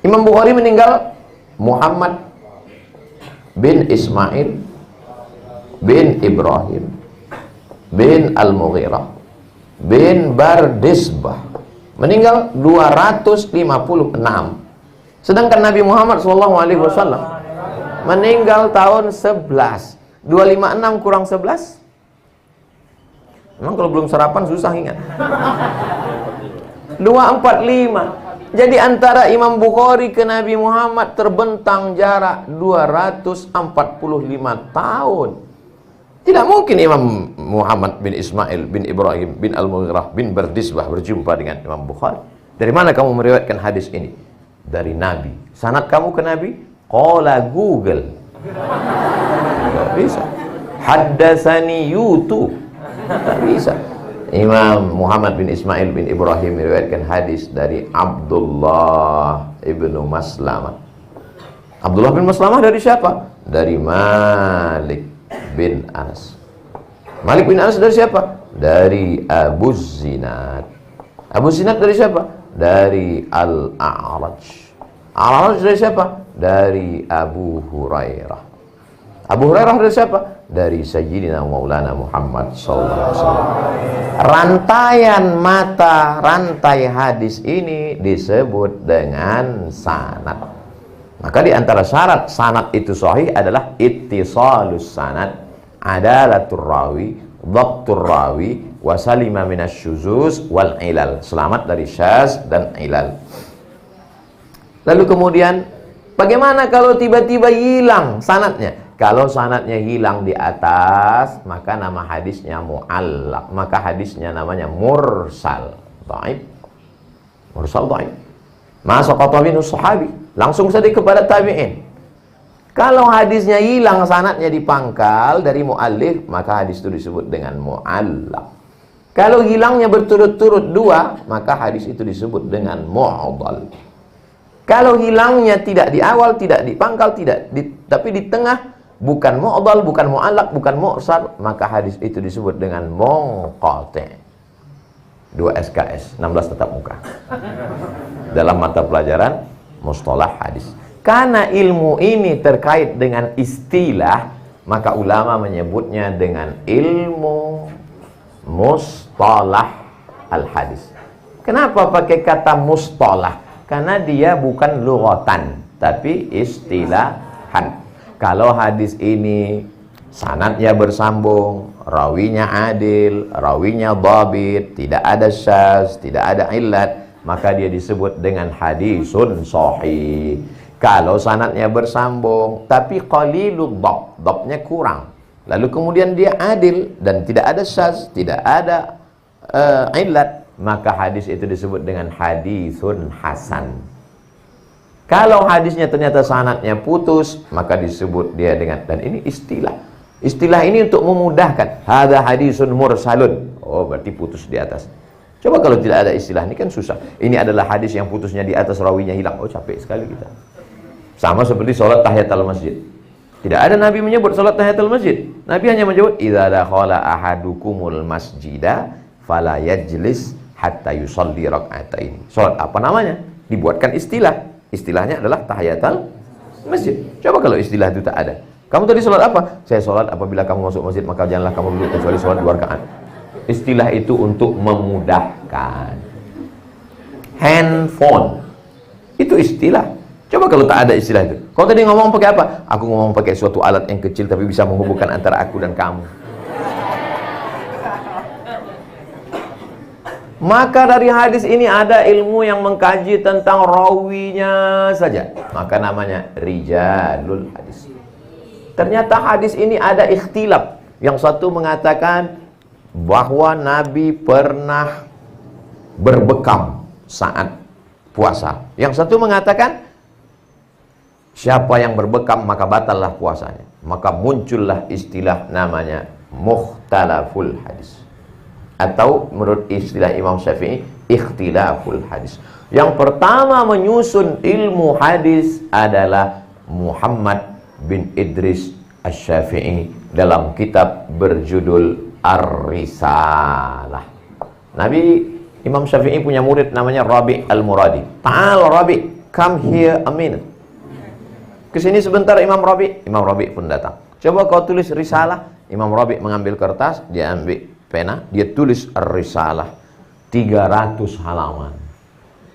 Imam Bukhari meninggal Muhammad bin Ismail bin Ibrahim bin Al-Mughirah bin Bardisbah, meninggal 256. Sedangkan Nabi Muhammad SAW meninggal tahun 11. 256 kurang 11? Memang kalau belum sarapan susah ingat. 245. Jadi antara Imam Bukhari ke Nabi Muhammad terbentang jarak 245 tahun. Tidak mungkin Imam Muhammad bin Ismail bin Ibrahim bin Al-Mughirah bin Bardisbah berjumpa dengan Imam Bukhari. Dari mana kamu meriwayatkan hadis ini? Dari Nabi. Sanad kamu ke Nabi? Qala Google. Tidak bisa. Haddatsani YouTube. Tak bisa. Imam Muhammad bin Ismail bin Ibrahim meriwayatkan hadis dari Abdullah ibnu Maslamah. Abdullah bin Maslamah dari siapa? Dari Malik bin Anas. Malik bin Anas dari siapa? Dari Abu Zinad. Abu Zinad dari siapa? Dari Al-A'raj. Al-A'raj dari siapa? Dari Abu Hurairah. Abu Hurairah dari siapa? Dari Sayyidina Maulana Muhammad SAW. Rantaian mata rantai hadis ini disebut dengan sanad. Maka di antara syarat sanad itu sahih adalah ittisalus sanad, adalatur rawi, dhabtur rawi, wa salima minasyuzuz wal ilal. Selamat dari syaz dan ilal. Lalu kemudian bagaimana kalau tiba-tiba hilang sanadnya? Kalau sanadnya hilang di atas, maka nama hadisnya mu'allaq, maka hadisnya namanya mursal, dhaif. Mursal dhaif. Ma saqata minhu sahabi, langsung saja kepada tabi'in. Kalau hadisnya hilang sanadnya di pangkal dari muallif, maka hadis itu disebut dengan mu'allaq. Kalau hilangnya berturut-turut 2, maka hadis itu disebut dengan mu'dhal. Kalau hilangnya tidak di awal, tidak di pangkal, tapi di tengah, bukan mu'dhal, bukan mu'allaq, bukan mursal, maka hadis itu disebut dengan munqati'. 2 SKS, 16 tetap muka. Dalam mata pelajaran mustalah hadis. Karena ilmu ini terkait dengan istilah, maka ulama menyebutnya dengan ilmu mustalah al-hadis. Kenapa pakai kata mustalah? Karena dia bukan lughatan, tapi istilahan. Kalau hadis ini sanadnya bersambung, rawinya adil, rawinya dhabit, tidak ada syaz, tidak ada illat, maka dia disebut dengan hadisun sahih. Kalau sanadnya bersambung tapi qalilud dhab, dhabnya kurang, lalu kemudian dia adil dan tidak ada syaz, tidak ada illat, maka hadis itu disebut dengan hadisun hasan. Kalau hadisnya ternyata sanadnya putus, maka disebut dia dengan, dan ini istilah. Istilah ini untuk memudahkan. Hadza hadisun mursalun. Oh, berarti putus di atas. Coba kalau tidak ada istilah ini kan susah. Ini adalah hadis yang putusnya di atas, rawinya hilang. Oh, capek sekali kita. Sama seperti salat tahiyatul masjid. Tidak ada Nabi menyebut salat tahiyatul masjid. Nabi hanya menyebut idza dakhala ahadukumul masjida fala yajlis hatta yusalli rak'atain. Salat apa namanya? Dibuatkan istilah. Istilahnya adalah tahiyatul masjid. Coba kalau istilah itu tak ada. Kamu tadi salat apa? Saya salat apabila kamu masuk masjid maka janganlah kamu duduk kecuali salat 2 rakaat. Istilah itu untuk memudahkan. Handphone itu istilah. Coba kalau tak ada istilah itu. Kau tadi ngomong pakai apa? Aku ngomong pakai suatu alat yang kecil tapi bisa menghubungkan antara aku dan kamu. Maka dari hadis ini ada ilmu yang mengkaji tentang rawinya saja. Maka namanya rijalul hadis. Ternyata hadis ini ada ikhtilaf. Yang satu mengatakan bahwa Nabi pernah berbekam saat puasa. Yang satu mengatakan siapa yang berbekam maka batallah puasanya. Maka muncullah istilah namanya mukhtalaful hadis. Atau menurut istilah Imam Syafi'i ikhtilaful hadis. Yang pertama menyusun ilmu hadis adalah Muhammad bin Idris Asy-Syafi'i dalam kitab berjudul Ar-Risalah. Nabi Imam Syafi'i punya murid namanya Rabi' Al-Muradi. Ta'al Rabi', come here a minute. Kesini sebentar Imam Rabi'. Imam Rabi' pun datang. Coba kau tulis risalah. Imam Rabi' mengambil kertas, dia ambil pena, dia tulis Ar-Risalah 300 halaman.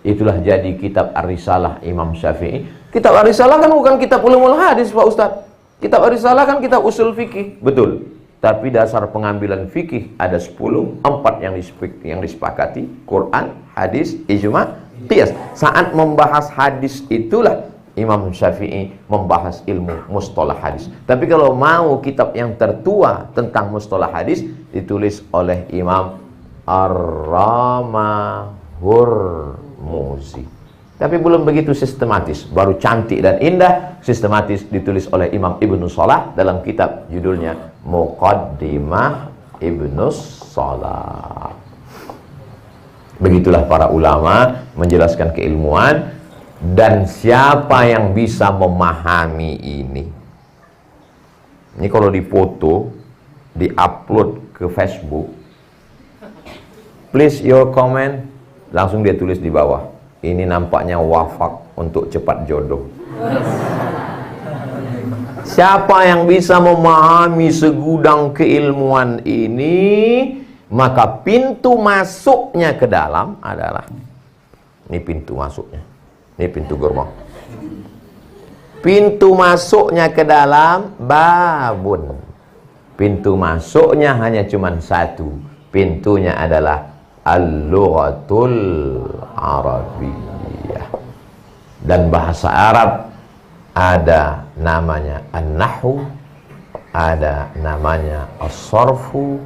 Itulah jadi kitab Ar-Risalah Imam Syafi'i. Kitab Ar-Risalah kan bukan kitab ulumul hadis Pak Ustadz. Kitab Ar-Risalah kan kitab usul fikih. Betul. Tapi dasar pengambilan fikih ada 10, 4 yang disepakati, Quran, hadis, ijma, qiyas. Saat membahas hadis itulah Imam Syafi'i membahas ilmu mustalah hadis. Tapi kalau mau kitab yang tertua tentang mustalah hadis ditulis oleh Imam Ar-Ramahurmuzi. Tapi belum begitu sistematis, baru cantik dan indah. Sistematis ditulis oleh Imam Ibnu Salah dalam kitab judulnya Muqaddimah Ibnu Salah. Begitulah para ulama menjelaskan keilmuan. Dan siapa yang bisa memahami ini? Ini kalau dipoto, di-upload ke Facebook, please your comment, langsung dia tulis di bawah. Ini nampaknya wafak untuk cepat jodoh. Siapa yang bisa memahami segudang keilmuan ini, maka pintu masuknya ke dalam adalah, ini pintu masuknya. Ini pintu gerbang. Pintu masuknya ke dalam babun. Pintu masuknya hanya cuma satu. Pintunya adalah al-lughatul arabiyyah. Dan bahasa Arab ada namanya an-nahwu, ada namanya as-sarfu,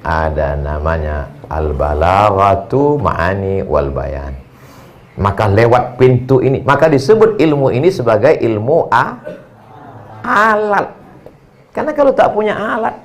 ada namanya al-balaghatu ma'ani wal bayan. Maka lewat pintu ini, maka disebut ilmu ini sebagai ilmu alat. Karena kalau tak punya alat,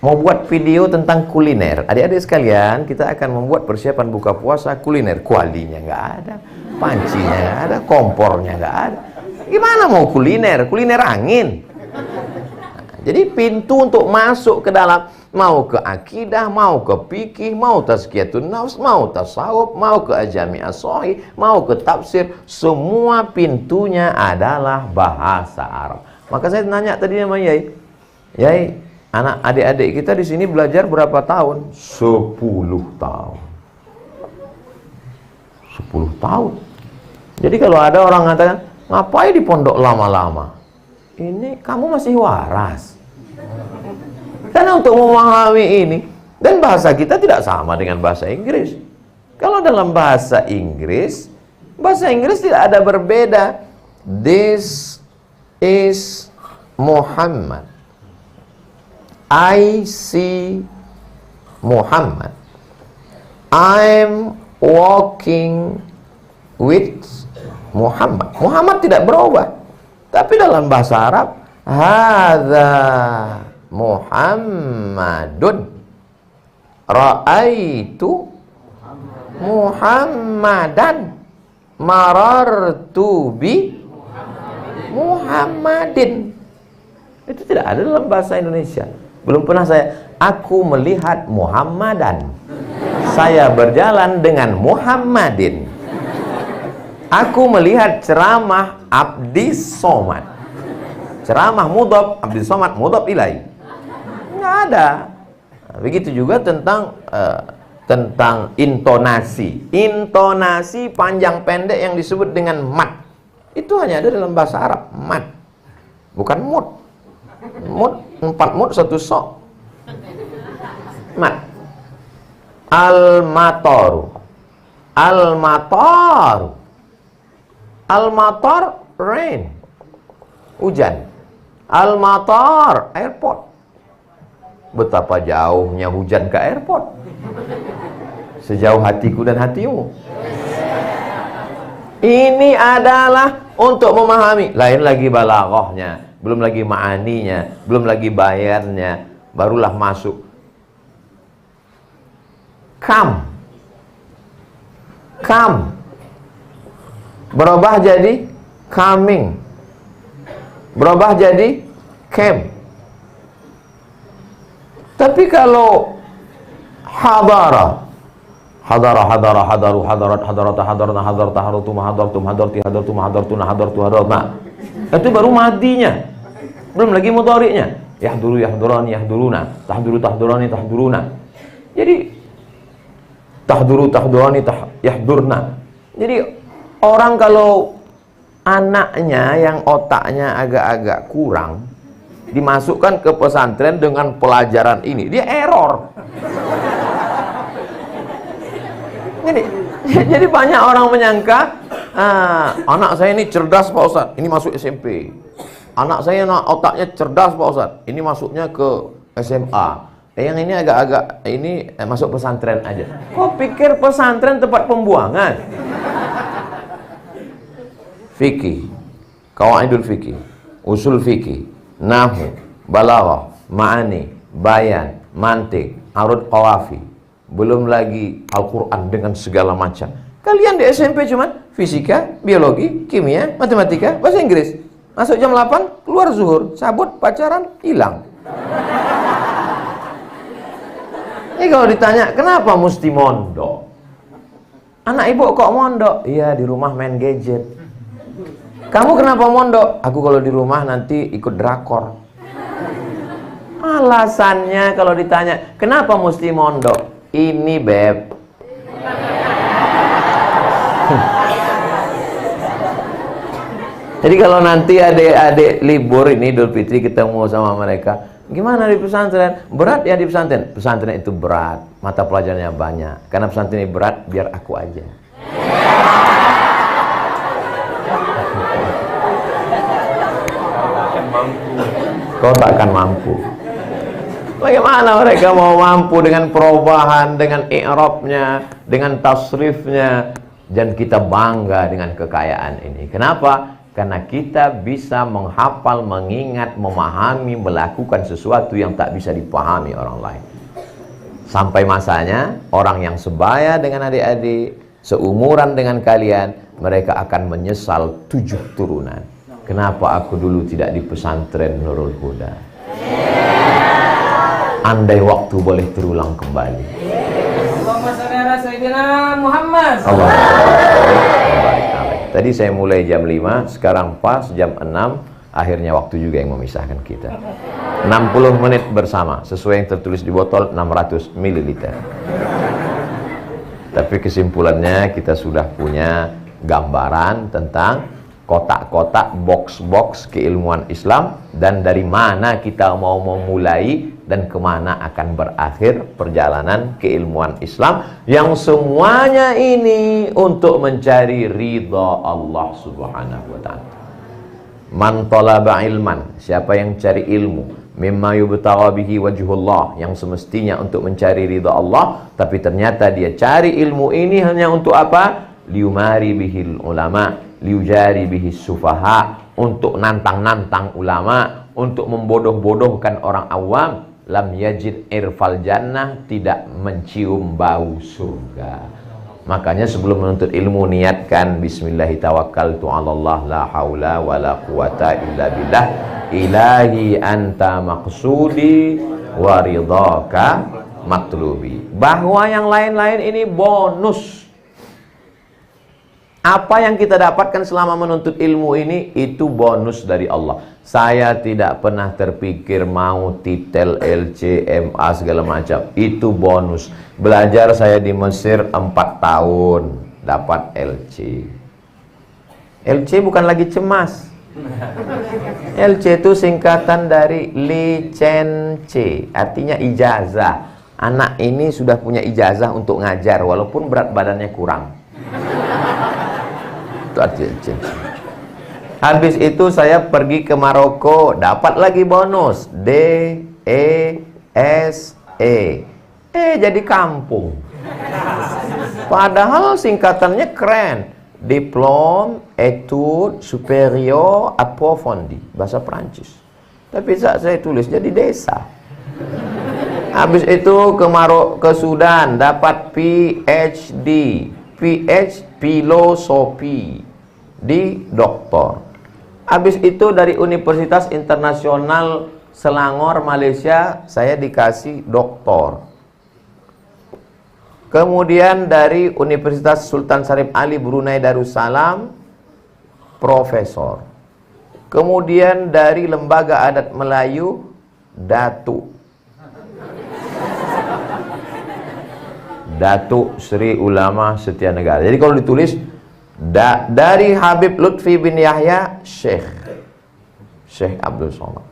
mau buat video tentang kuliner, adik-adik sekalian, kita akan membuat persiapan buka puasa kuliner. Kualinya nggak ada, pancinya nggak ada, kompornya nggak ada. Gimana mau kuliner? Kuliner angin. Nah, jadi pintu untuk masuk ke dalam, mau ke akidah, mau ke fikih, mau tazkiyatun nafs, mau tasawuf, mau ke ajami as-sahih, mau ke tafsir, semua pintunya adalah bahasa Arab. Maka saya nanya tadi sama Yai, Yai, anak adik-adik kita di sini belajar berapa tahun? 10 tahun. 10 tahun. Jadi kalau ada orang mengatakan, ngapain di pondok lama-lama? Ini kamu masih waras. Karena untuk memahami ini, dan bahasa kita tidak sama dengan bahasa Inggris. Kalau dalam bahasa Inggris tidak ada berbeda. This is Muhammad. I see Muhammad. I'm walking with Muhammad. Muhammad tidak berubah. Tapi dalam bahasa Arab, hadza Muhammadun, ra'aitu Muhammadan, marartu bi Muhammadin. Itu tidak ada dalam bahasa Indonesia. Belum pernah aku melihat Muhammadan. Saya berjalan dengan Muhammadin. Aku melihat ceramah Abdi Somad. Ceramah mudhaf, Abdi Somad mudhaf ilaih. Nggak ada. Begitu juga tentang intonasi. Intonasi panjang pendek yang disebut dengan mad. Itu hanya ada dalam bahasa Arab, mad. Bukan mud. Mud, 4 mud 1 sok. Mad. Al-matoru. Al-matoru. Al-mator, rain. Hujan. Al-mator, airport. Betapa jauhnya hujan ke airport. Sejauh hatiku dan hatimu. Ini adalah untuk memahami. Lain lagi balaghahnya, belum lagi ma'aninya, belum lagi bayannya, barulah masuk kam. Kam berubah jadi coming, berubah jadi came. Tapi kalau hadara, hadara, hadara, hadaru, hadarat, hadarata, hadarna, hadarta, hadartum, hadartum, hadarti, hadartum, hadartuna, hadartu, hadarna, itu baru madinya, belum lagi mudhari'nya. Yahduru, yahdurani, yahduruna, tahduru, tahdurani, tahduruna. Jadi tahduru, tahdurani, yahdurna. Jadi orang kalau anaknya yang otaknya agak-agak kurang dimasukkan ke pesantren dengan pelajaran ini, dia error. Jadi banyak orang menyangka anak saya ini cerdas Pak Ustadz, ini masuk SMP. Anak saya otaknya cerdas Pak Ustadz, ini masuknya ke SMA. Yang ini agak-agak ini masuk pesantren aja. Kok pikir pesantren tempat pembuangan? Fikih, qawaidul fikih, usul fikih, nahwu, balaghah, ma'ani, bayan, mantik, arud qawafi. Belum lagi Al-Quran dengan segala macam. Kalian di SMP cuman fisika, biologi, kimia, matematika, bahasa Inggris. Masuk jam 8, keluar zuhur, sabut, pacaran, hilang. Ini kalau ditanya, kenapa mesti mondok? Anak ibu kok mondok? Iya, di rumah main gadget. Kamu kenapa mondok? Aku kalau di rumah nanti ikut drakor. Alasannya kalau ditanya, kenapa mesti mondok? Ini beb. Jadi kalau nanti adik-adik libur ini Idul Fitri ketemu sama mereka, gimana di pesantren? Berat ya di pesantren? Pesantren itu berat, mata pelajarannya banyak. Karena pesantren ini berat, biar aku aja. Kau takkan mampu. Bagaimana mereka mau mampu dengan perubahan, dengan i'rabnya, dengan tasrifnya, dan kita bangga dengan kekayaan ini. Kenapa? Karena kita bisa menghafal, mengingat, memahami, melakukan sesuatu yang tak bisa dipahami orang lain. Sampai masanya orang yang sebaya dengan adik-adik, seumuran dengan kalian, mereka akan menyesal 7 turunan. Kenapa aku dulu tidak di pesantren Nurul Huda? Andai waktu boleh terulang kembali. Allahumma shalli ala sayyidina Muhammad. Tadi saya mulai jam 5, sekarang pas jam 6, akhirnya waktu juga yang memisahkan kita. 60 menit bersama, sesuai yang tertulis di botol 600 ml. Tapi kesimpulannya kita sudah punya gambaran tentang kotak-kotak, box-box keilmuan Islam, dan dari mana kita mau memulai dan kemana akan berakhir perjalanan keilmuan Islam, yang semuanya ini untuk mencari ridha Allah Subhanahu wa ta'ala. Man talaba ilman, siapa yang cari ilmu, mimma yubtagha bihi wajhullah, yang semestinya untuk mencari ridha Allah, tapi ternyata dia cari ilmu ini hanya untuk apa? Liumari bihil ulama, liujari bihis sufaha, untuk nantang-nantang ulama, untuk membodoh-bodohkan orang awam. Lam yajid irfal jannah, tidak mencium bau surga. Makanya sebelum menuntut ilmu niatkan bismillahi tawakkaltu 'alallah la haula wala quwata illa billah, ilahi anta maqsudi wa ridhaka matlubi. Bahwa yang lain-lain ini bonus. Apa yang kita dapatkan selama menuntut ilmu ini, itu bonus dari Allah. Saya tidak pernah terpikir mau titel LC, MA segala macam. Itu bonus. Belajar saya di Mesir 4 tahun, dapat LC. LC bukan lagi cemas. LC itu singkatan dari licence, artinya ijazah. Anak ini sudah punya ijazah untuk ngajar, walaupun berat badannya kurang. Itu artinya licence. Habis itu saya pergi ke Maroko, dapat lagi bonus DESE. Jadi kampung. Padahal singkatannya keren. Diplôme Études Supérieures Approfondies, bahasa Prancis. Tapi saat saya tulis jadi desa. Habis itu ke Sudan, dapat PhD, filosofi di doktor. Habis itu dari Universitas Internasional Selangor, Malaysia, saya dikasih doktor. Kemudian dari Universitas Sultan Syarif Ali Brunei Darussalam, profesor. Kemudian dari Lembaga Adat Melayu, Datuk. Datuk Sri Ulama Setia Negara. Jadi kalau ditulis dari Habib Lutfi bin Yahya, Syekh Abdul Somad.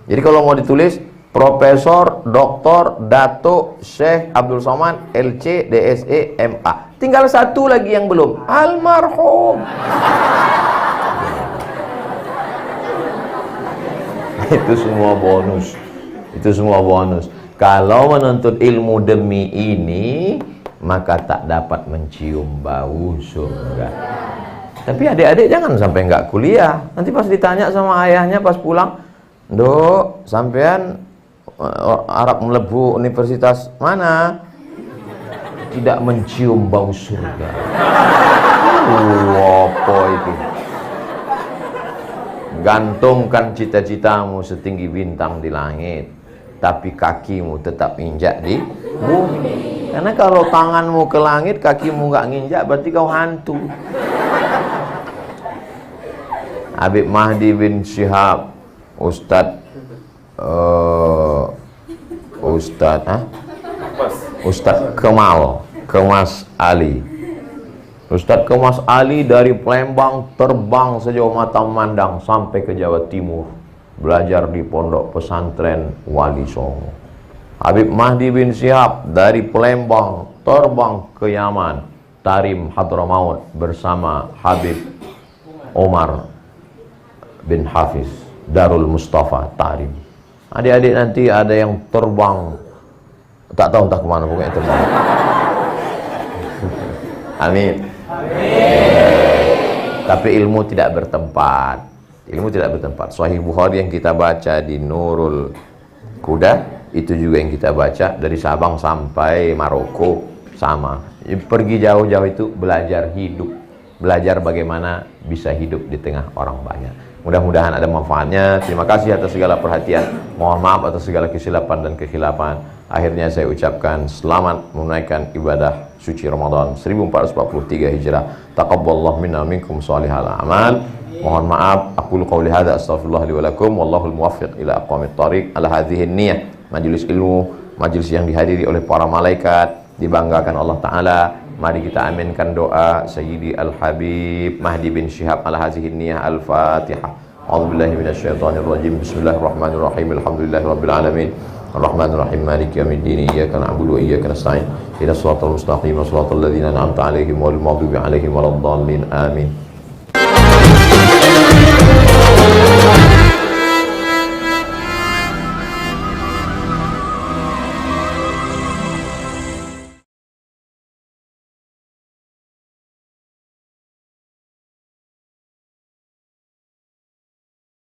Jadi kalau mau ditulis Profesor, Doktor, Datuk, Syekh Abdul Somad, LC, DSE, MA. Tinggal satu lagi yang belum, almarhum. Itu semua bonus. Itu semua bonus. Kalau menuntut ilmu demi ini, maka tak dapat mencium bau surga. Tapi adik-adik jangan sampai nggak kuliah. Nanti pas ditanya sama ayahnya pas pulang, "Dok, sampean Arab melebu universitas mana?" Tidak mencium bau surga. Apa itu? Gantungkan cita-citamu setinggi bintang di langit, tapi kakimu tetap injak di bumi. Karena kalau tanganmu ke langit, kakimu nggak nginjak, berarti kau hantu. Habib Mahdi bin Syihab, Ustadz Kemas Ali. Ustadz Kemas Ali dari Palembang terbang sejauh mata memandang sampai ke Jawa Timur, belajar di pondok pesantren Wali Songo. Habib Mahdi bin Syihab dari Palembang terbang ke Yaman, Tarim Hadramaut bersama Habib Omar bin Hafiz, Darul Mustafa Tarim. Adik-adik nanti ada yang terbang, tak tahu entah kemana, pokoknya terbang. Amin. Tapi ilmu tidak bertempat. Ilmu tidak bertempat. Sahih Bukhari yang kita baca di Nurul Kuda, itu juga yang kita baca dari Sabang sampai Maroko, sama. Pergi jauh-jauh itu belajar hidup, belajar bagaimana bisa hidup di tengah orang banyak. Mudah-mudahan ada manfaatnya. Terima kasih atas segala perhatian. Mohon maaf atas segala kesilapan dan kekhilapan. Akhirnya saya ucapkan selamat menunaikan ibadah suci Ramadan 1443 Hijrah. Taqabbalallahu minna minkum shalihal a'mal. Mohon maaf, aku qouli hadza astaghfirullah li wa lakum wallahul muwaffiq ila aqwamit thariq. Ala hadhihi niyyah, majelis ilmu, majelis yang dihadiri oleh para malaikat, dibanggakan Allah taala. Mari kita aminkan doa Sayyidi Al-Habib Mahdi bin Syihab ala hadhihi niyyah. Al-Fatihah. A'udzubillahi minasyaitonir rajim. Bismillahirrahmanirrahim. Alhamdulillahirabbil alamin. Ar-Rahmanir-Rahim. Maliki yaumiddin. Iyyaka na'budu wa iyyaka nasta'in. Ihdinas siratal mustaqim. Shiratal ladzina an'amta 'alaihim ghairil maghdubi 'alaihim waladdallin. Amin.